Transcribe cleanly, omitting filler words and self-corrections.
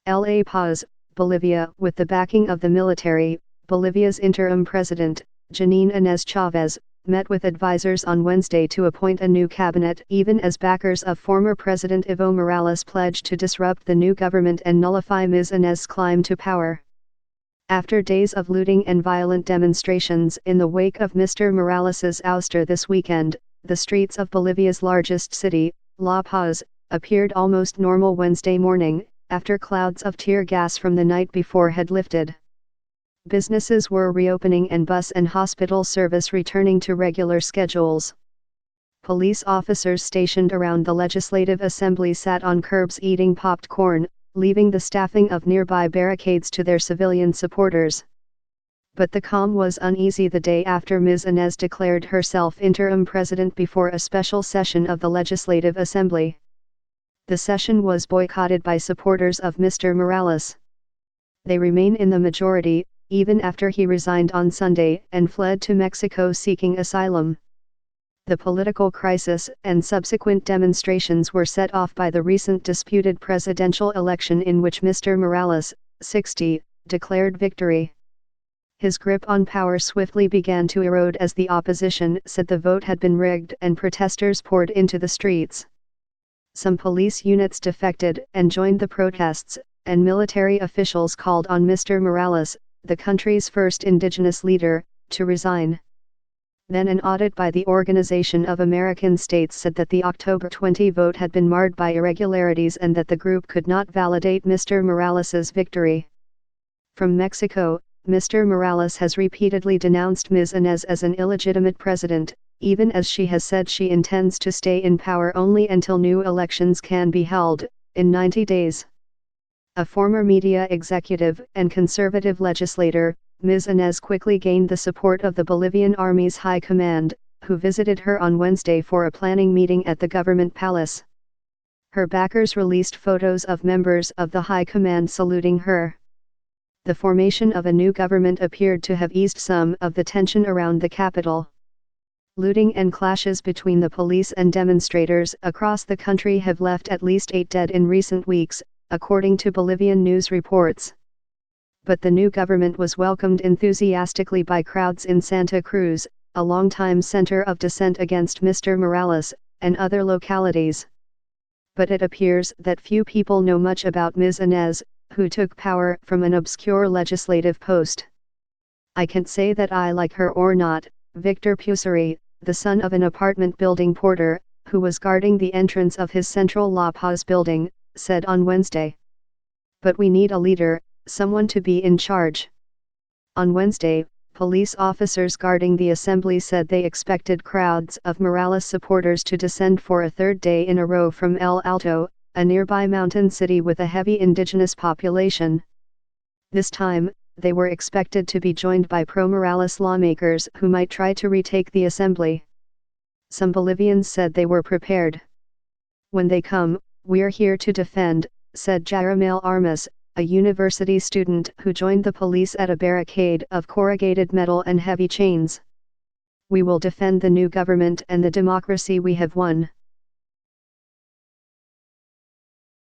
La Paz, Bolivia. With the backing of the military, Bolivia's interim president, Janine Inez Chavez, met with advisors on Wednesday to appoint a new cabinet, even as backers of former President Evo Morales pledged to disrupt the new government and nullify Ms. Inez's climb to power. After days of looting and violent demonstrations in the wake of Mr. Morales's ouster this weekend, the streets of Bolivia's largest city, La Paz, appeared almost normal Wednesday morning, after clouds of tear gas from the night before had lifted. Businesses were reopening and bus and hospital service returning to regular schedules. Police officers stationed around the Legislative Assembly sat on curbs eating popped corn, leaving the staffing of nearby barricades to their civilian supporters. But the calm was uneasy the day after Ms. Inez declared herself interim president before a special session of the Legislative Assembly. The session was boycotted by supporters of Mr. Morales. They remain in the majority, even after he resigned on Sunday and fled to Mexico seeking asylum. The political crisis and subsequent demonstrations were set off by the recent disputed presidential election in which Mr. Morales, 60, declared victory. His grip on power swiftly began to erode as the opposition said the vote had been rigged and protesters poured into the streets. Some police units defected and joined the protests, and military officials called on Mr. Morales, the country's first indigenous leader, to resign. Then an audit by the Organization of American States said that the October 20 vote had been marred by irregularities and that the group could not validate Mr. Morales's victory. From Mexico, Mr. Morales has repeatedly denounced Ms. Inez as an illegitimate president, even as she has said she intends to stay in power only until new elections can be held, in 90 days. A former media executive and conservative legislator, Ms. Inez quickly gained the support of the Bolivian Army's high command, who visited her on Wednesday for a planning meeting at the government palace. Her backers released photos of members of the high command saluting her. The formation of a new government appeared to have eased some of the tension around the capital. Looting and clashes between the police and demonstrators across the country have left at least 8 dead in recent weeks, according to Bolivian news reports. But the new government was welcomed enthusiastically by crowds in Santa Cruz, a longtime center of dissent against Mr. Morales, and other localities. But it appears that few people know much about Ms. Inez, who took power from an obscure legislative post. I can't say that I like her or not, Victor Puseri, the son of an apartment building porter, who was guarding the entrance of his central La Paz building, said on Wednesday. But we need a leader, someone to be in charge. On Wednesday, police officers guarding the assembly said they expected crowds of Morales supporters to descend for a third day in a row from El Alto, a nearby mountain city with a heavy indigenous population. This time, they were expected to be joined by pro-Morales lawmakers who might try to retake the assembly. Some Bolivians said they were prepared. When they come, we're here to defend, said Jaramel Armas, a university student who joined the police at a barricade of corrugated metal and heavy chains. We will defend the new government and the democracy we have won.